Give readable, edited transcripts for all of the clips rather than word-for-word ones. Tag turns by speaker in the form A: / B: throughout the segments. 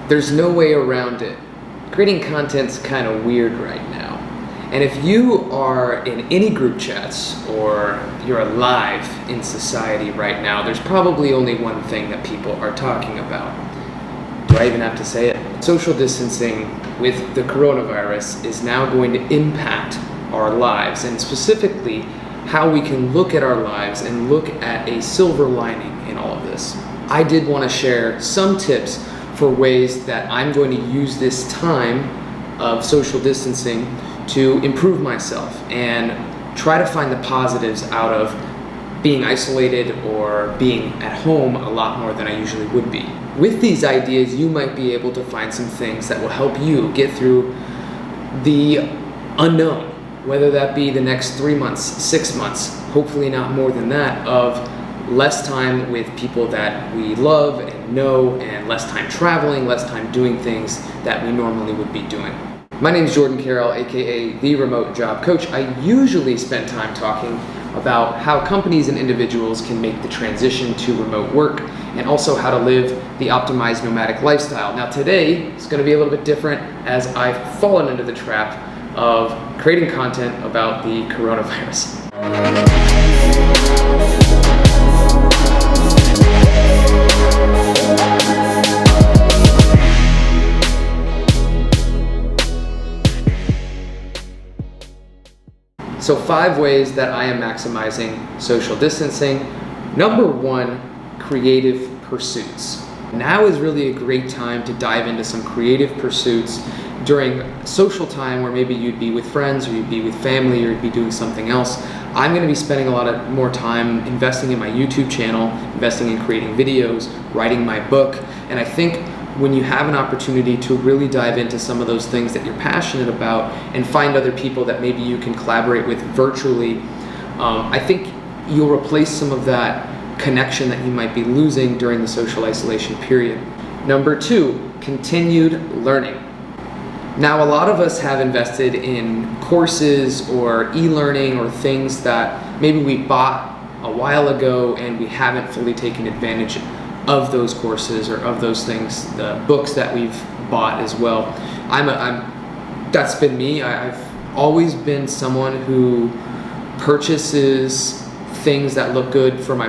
A: There's no way around it. Creating content's kind of weird right now. And if you are in any group chats or you're alive in society right now, there's probably only one thing that people are talking about. Do I even have to say it? Social distancing with the coronavirus is now going to impact our lives, and specifically how we can look at our lives and look at a silver lining in all of this. I did want to share some tips for ways that I'm going to use this time of social distancing to improve myself and try to find the positives out of being isolated or being at home a lot more than I usually would be. With these ideas, you might be able to find some things that will help you get through the unknown, whether that be the next 3 months, 6 months, hopefully not more than that, of less time with people that we love and know, and less time traveling, less time doing things that we normally would be doing. My name is Jordan Carroll, aka The Remote Job Coach. I usually spend time talking about how companies and individuals can make the transition to remote work, and also how to live the optimized nomadic lifestyle. Now today, it's going to be a little bit different, as I've fallen into the trap of creating content about the coronavirus. So 5 ways that I am maximizing social distancing. Number 1, creative pursuits. Now is really a great time to dive into some creative pursuits during social time, where maybe you'd be with friends or you'd be with family or you'd be doing something else. I'm going to be spending a lot more time investing in my YouTube channel, investing in creating videos, writing my book, and I think when you have an opportunity to really dive into some of those things that you're passionate about and find other people that maybe you can collaborate with virtually, I think you'll replace some of that connection that you might be losing during the social isolation period. Number 2, continued learning. Now, a lot of us have invested in courses or e-learning or things that maybe we bought a while ago and we haven't fully taken advantage of those courses or of those things, the books that we've bought as well. That's been me. I've always been someone who purchases things that look good for my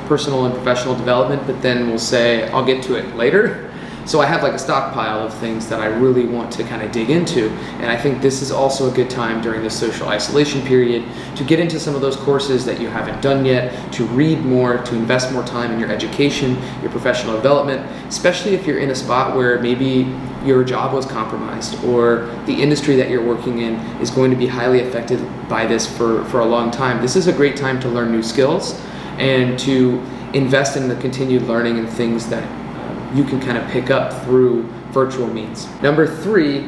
A: personal and professional development, but then will say, I'll get to it later. So I have like a stockpile of things that I really want to kind of dig into, and I think this is also a good time during the social isolation period to get into some of those courses that you haven't done yet, to read more, to invest more time in your education, your professional development, especially if you're in a spot where maybe your job was compromised or the industry that you're working in is going to be highly affected by this for a long time. This is a great time to learn new skills and to invest in the continued learning and things that you can kind of pick up through virtual means. Number 3,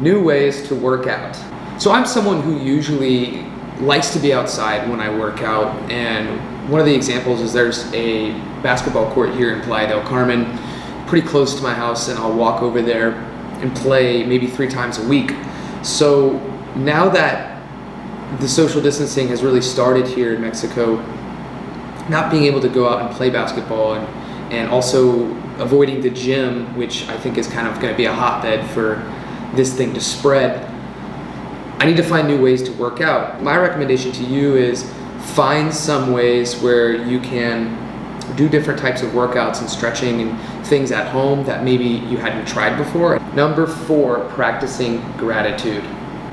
A: new ways to work out. So I'm someone who usually likes to be outside when I work out, and one of the examples is there's a basketball court here in Playa del Carmen, pretty close to my house, and I'll walk over there and play maybe 3 times a week. So now that the social distancing has really started here in Mexico, not being able to go out and play basketball and also avoiding the gym, which I think is kind of going to be a hotbed for this thing to spread, I need to find new ways to work out. My recommendation to you is find some ways where you can do different types of workouts and stretching and things at home that maybe you hadn't tried before. Number 4, practicing gratitude.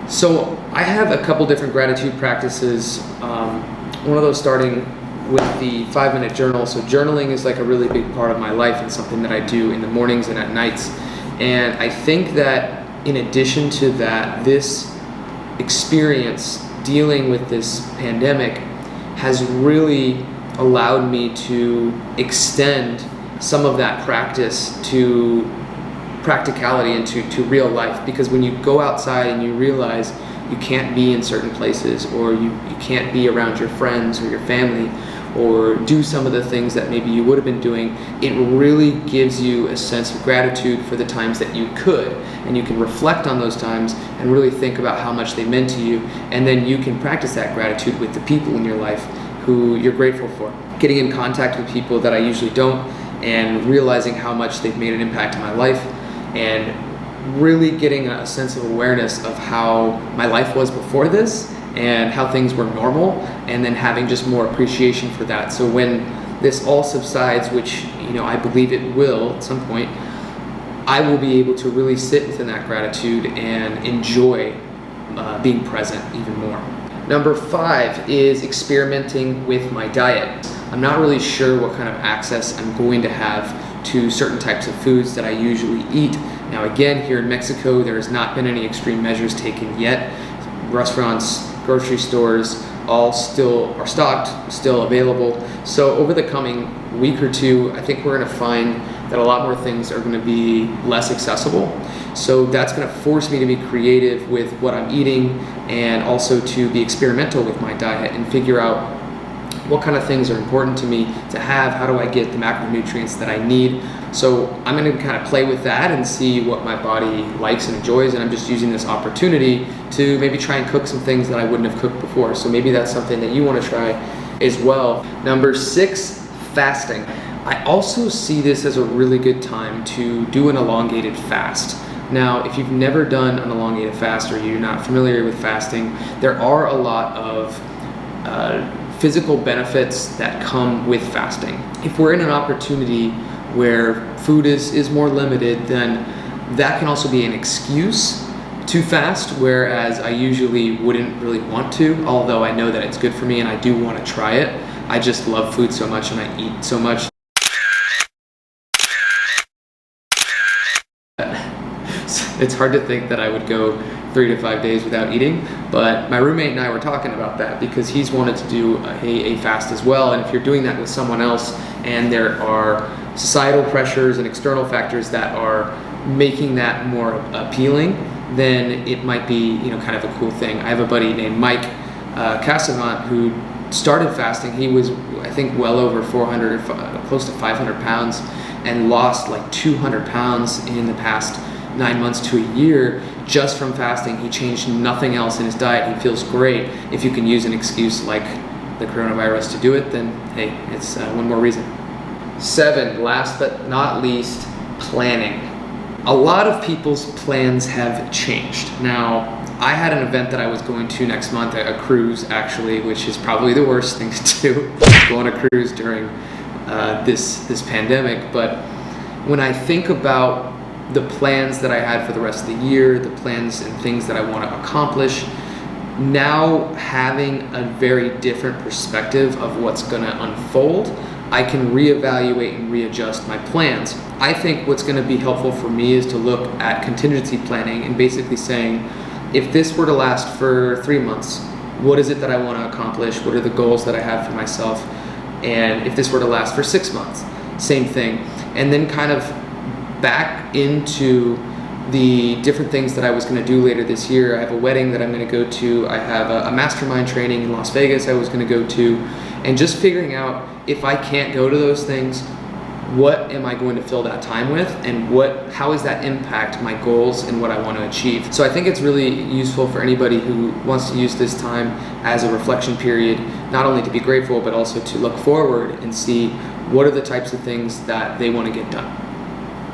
A: So I have a couple different gratitude practices. One of those starting with the 5-minute journal. So journaling is like a really big part of my life and something that I do in the mornings and at nights. And I think that in addition to that, this experience dealing with this pandemic has really allowed me to extend some of that practice to practicality and to real life. Because when you go outside and you realize you can't be in certain places, or you can't be around your friends or your family, or do some of the things that maybe you would have been doing, it really gives you a sense of gratitude for the times that you could, and you can reflect on those times and really think about how much they meant to you, and then you can practice that gratitude with the people in your life who you're grateful for. Getting in contact with people that I usually don't, and realizing how much they've made an impact in my life. and really getting a sense of awareness of how my life was before this and how things were normal, and then having just more appreciation for that. So when this all subsides, which I believe it will at some point, I will be able to really sit within that gratitude and enjoy being present even more. Number 5 is experimenting with my diet. I'm not really sure what kind of access I'm going to have to certain types of foods that I usually eat. Now again, here in Mexico, there has not been any extreme measures taken yet. Restaurants, grocery stores, all still are stocked, still available. So over the coming week or two, I think we're gonna find that a lot more things are gonna be less accessible. So that's gonna force me to be creative with what I'm eating, and also to be experimental with my diet and figure out what kind of things are important to me to have, how do I get the macronutrients that I need. So I'm gonna kind of play with that and see what my body likes and enjoys, and I'm just using this opportunity to maybe try and cook some things that I wouldn't have cooked before. So maybe that's something that you wanna try as well. Number 6, fasting. I also see this as a really good time to do an elongated fast. Now, if you've never done an elongated fast or you're not familiar with fasting, there are a lot of physical benefits that come with fasting. If we're in an opportunity where food is more limited, then that can also be an excuse to fast, whereas I usually wouldn't really want to, although I know that it's good for me and I do want to try it. I just love food so much and I eat so much. It's hard to think that I would go 3 to 5 days without eating, but my roommate and I were talking about that because he's wanted to do a fast as well. And if you're doing that with someone else and there are societal pressures and external factors that are making that more appealing, then it might be kind of a cool thing. I have a buddy named Mike Cassavant who started fasting. He was, I think, well over 400 or close to 500 pounds and lost like 200 pounds in the past 9 months to a year just from fasting. He changed nothing else in his diet. He feels great. If you can use an excuse like the coronavirus to do it, then hey, it's one more reason. 7, last but not least, planning. A lot of people's plans have changed. Now, I had an event that I was going to next month, a cruise actually, which is probably the worst thing to do, go on a cruise during this pandemic. But when I think about the plans that I had for the rest of the year, the plans and things that I want to accomplish, now having a very different perspective of what's going to unfold, I can reevaluate and readjust my plans. I think what's going to be helpful for me is to look at contingency planning and basically saying, if this were to last for 3 months, what is it that I want to accomplish? What are the goals that I have for myself? And if this were to last for 6 months, same thing. And then kind of back into the different things that I was going to do later this year. I have a wedding that I'm going to go to. I have a mastermind training in Las Vegas I was going to go to. And just figuring out, if I can't go to those things, what am I going to fill that time with, and how does that impact my goals and what I want to achieve? So I think it's really useful for anybody who wants to use this time as a reflection period, not only to be grateful, but also to look forward and see what are the types of things that they want to get done.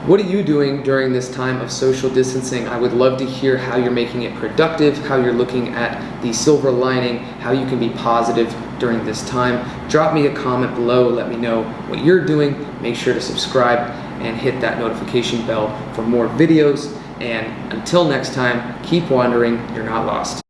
A: What are you doing during this time of social distancing? I would love to hear how you're making it productive, how you're looking at the silver lining, how you can be positive during this time. Drop me a comment below, let me know what you're doing. Make sure to subscribe and hit that notification bell for more videos. And until next time, keep wandering, you're not lost.